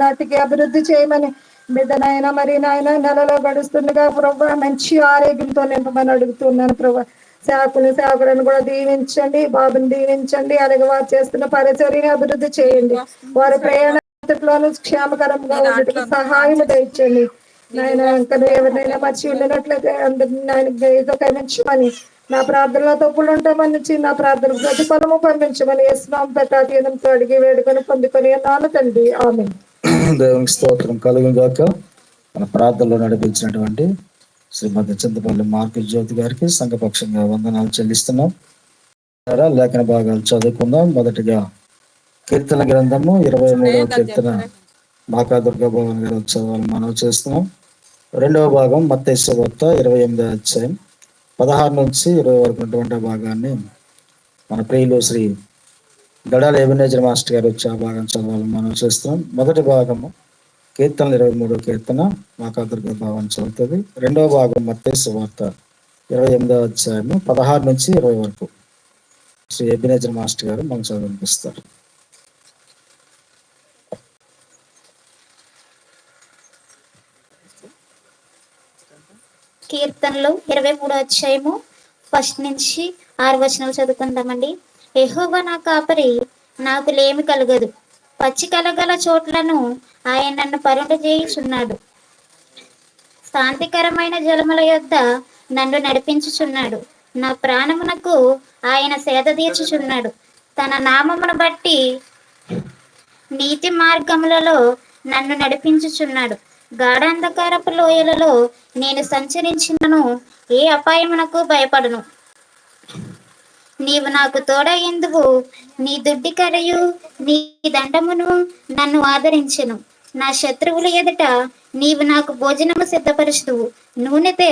నాటికి అభివృద్ధి చేయమని బిడ్డనైనా మరి నాయన నెలలో గడుస్తుండగా ప్రభు మంచి ఆరోగ్యంతో నింపమని అడుగుతున్నాను ప్రభు. సేవకులను కూడా దీవించండి, బాబుని దీవించండి. అలాగే వారు చేస్తున్న పరిచర్యని అభివృద్ధి చేయండి. వారి ప్రయాణంలోనూ క్షేమకరంగా ఉండేందుకు సహాయం తెచ్చండి నాయన. ఇంకా ఎవరినైనా మర్చి ఉండినట్లయితే అందరినీ నాయన ఏదో కమించమని నా ప్రార్థనలో తప్పులు ఉంటామని నా ప్రార్థన ప్రతిఫలము పంపించమని యేసునామమున పెట్టాతీనంతో అడిగి వేడుకొని పొందుకొని నాన్న తండ్రి ఆమేన్. దేవునికి స్తోత్రం కలుగును గాక. మన ప్రార్థనలో నడిపించినటువంటి శ్రీమతి చింతపల్లి మార్కు జ్యోతి గారికి సంఘపక్షంగా వందనాలు చెల్లిస్తున్నాం. లేఖన భాగాలు చదువుకుందాం. మొదటిగా కీర్తన గ్రంథము 23వ కీర్తన మాకా దుర్గా భవన్ గారు చదవాలని మనం చేస్తున్నాం. రెండవ భాగం మత్తయి సువార్త 28వ అధ్యాయం 16 నుంచి 20 వరకు ఉన్నటువంటి భాగాన్ని మన ప్రియులు శ్రీ గడాల ఎబినేజర్ మాస్టర్ గారు వచ్చి ఆ భాగం చదవాలని మనం చేస్తున్నాం. మొదటి భాగము కీర్తనలు 23వ కీర్తన మాకా దుర్గా భవన్ చదువుతుంది. రెండవ భాగం మత్తయి సువార్త 28వ అధ్యాయము 16 నుంచి 20 వరకు శ్రీ ఎబినేజర్ మాస్టర్ గారు మనం చదివినిపిస్తారు. కీర్తనలు 23వ అధ్యాయము 1 నుంచి 6 వచనాలు చదువుకుందామండి. యెహోవా నా కాపరి, నాకు లేమి కలగదు. పచ్చి కలగల చోట్లను ఆయన నన్ను పరుండజేయుచున్నాడు. శాంతికరమైన జలముల యొద్ద నన్ను నడిపించుచున్నాడు. నా ప్రాణమునకు ఆయన సేద తీర్చుచున్నాడు. తన నామమును బట్టి నీతి మార్గములలో నన్ను నడిపించుచున్నాడు. గాఢాంధకారపు లోయలలో నేను సంచరించినను ఏ అపాయమునకు భయపడను. నీవు నాకు తోడయ్యందువు. నీ దుడ్డి కర్రయు నీ దండమును నన్ను ఆదరించెను. నా శత్రువుల ఎదుట నీవు నాకు భోజనము సిద్ధపరుచుదువు. నూనెతో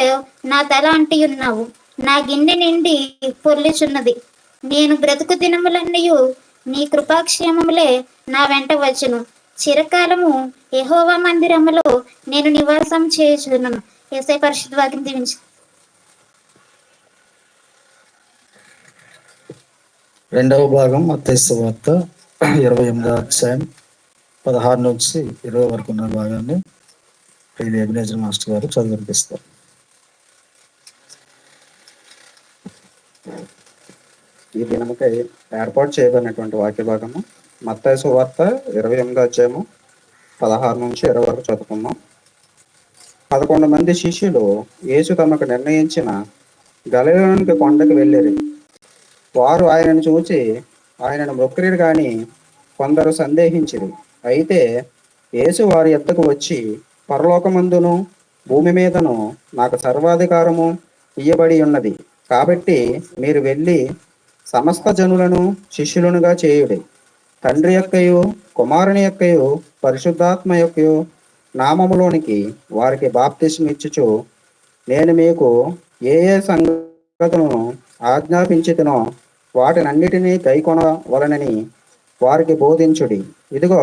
నా తల అంటియున్నావు. నా గిన్నె నిండి పొర్లుచున్నది. నేను బ్రతుకు దినములన్నయు నీ కృపాక్షేమములే నా వెంట వచ్చును. చిరకాలము యెహోవా మందిరములో నేను నివాసం చేయుచున్నాను. యేసయ్య పరిశుద్ధ వాక్యం దీవించు. రెండవ భాగం మత్తయి సువార్త 28వ అధ్యాయం 16 నుంచి 20 వరకు ఉన్న భాగాన్ని ప్రియులు ఎబినేజర్ మాస్టర్ గారు చదివినిపిస్తారు. ఈ దినముకై ఏర్పాటు చేయబడినటువంటి వాక్య భాగము మత్తయి సువార్త 28వ అధ్యాయము 16 నుంచి 20 వరకు చదువుకున్నాం. 11 మంది శిష్యులు యేసు తమకు నిర్ణయించిన గలిలయలోని కొండకు వెళ్ళిరి. వారు ఆయనను చూచి ఆయనను మొక్కిరి గాని కొందరు సందేహించిరి. అయితే యేసు వారి యొద్దకు వచ్చి, పరలోకమందును భూమి మీదను నాకు సర్వాధికారము ఇయ్యబడి ఉన్నది. కాబట్టి మీరు వెళ్ళి సమస్త జనులను శిష్యులనుగా చేయుడి. తండ్రి యొక్కయు కుమారుని యొక్కయు పరిశుద్ధాత్మ యొక్కయు నామములోనికి వారికి బాప్తిస్మం ఇచ్చుచు, నేను మీకు ఏ ఏ సంగతులను ఆజ్ఞాపించితినో వాటినన్నిటినీ గైకొనవలనని వారికి బోధించుడి. ఇదిగో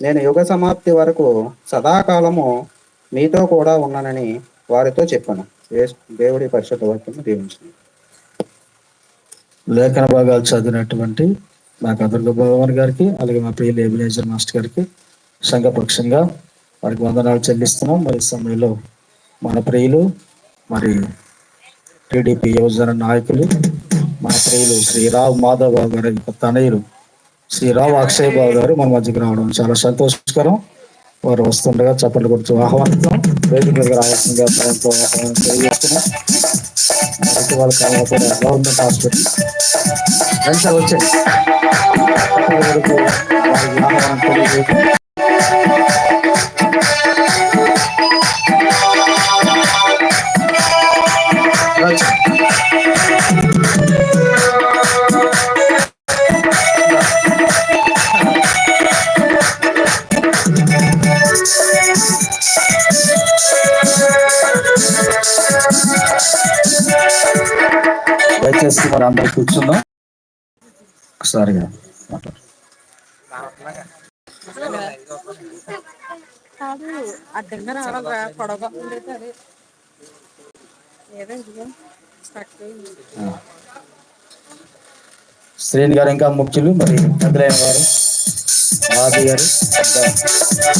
నేను యుగ సమాప్తి వరకు సదాకాలము మీతో కూడా ఉన్నానని వారితో చెప్పాను. దేవుడి పరిశుద్ధ వాక్యము దీవించండి. లేఖన భాగాలు చదివినటువంటి మాకా దుర్గా భవన్ గారికి అలాగే మా ప్రియులు ఎబినేజర్ మాస్టర్ గారికి సంఘపక్షంగా వారికి వందనాలు చెల్లిస్తున్నాం. మరి సమయంలో మన ప్రియులు మరి టీడీపీ యువజన నాయకులు మన ప్రియులు శ్రీ రావు మాధవ్ బాబు గారి తనయులు శ్రీ రావు అక్షయ్ బాబు గారు మన మధ్యకి రావడం చాలా సంతోషకరం. వారు వస్తుండగా చప్పట్లు కొడుతూ ఆహ్వానిస్తాం. వేదిక దగ్గర రావాల్సిందిగా ఆహ్వానం తెలియజేస్తున్నాం. వాళ్ళ గవర్నమెంట్ హాస్పిటల్ వెంటనే వచ్చాయి ఆహ్వానం తెలియజేస్తాం. దయచేసి మరి అందరూ కూర్చుందాం. ఒకసారిగా శ్రేణి గారు ఇంకా ముఖ్యులు మరి పెద్దలైన వారు బాబీ గారు ఇంకా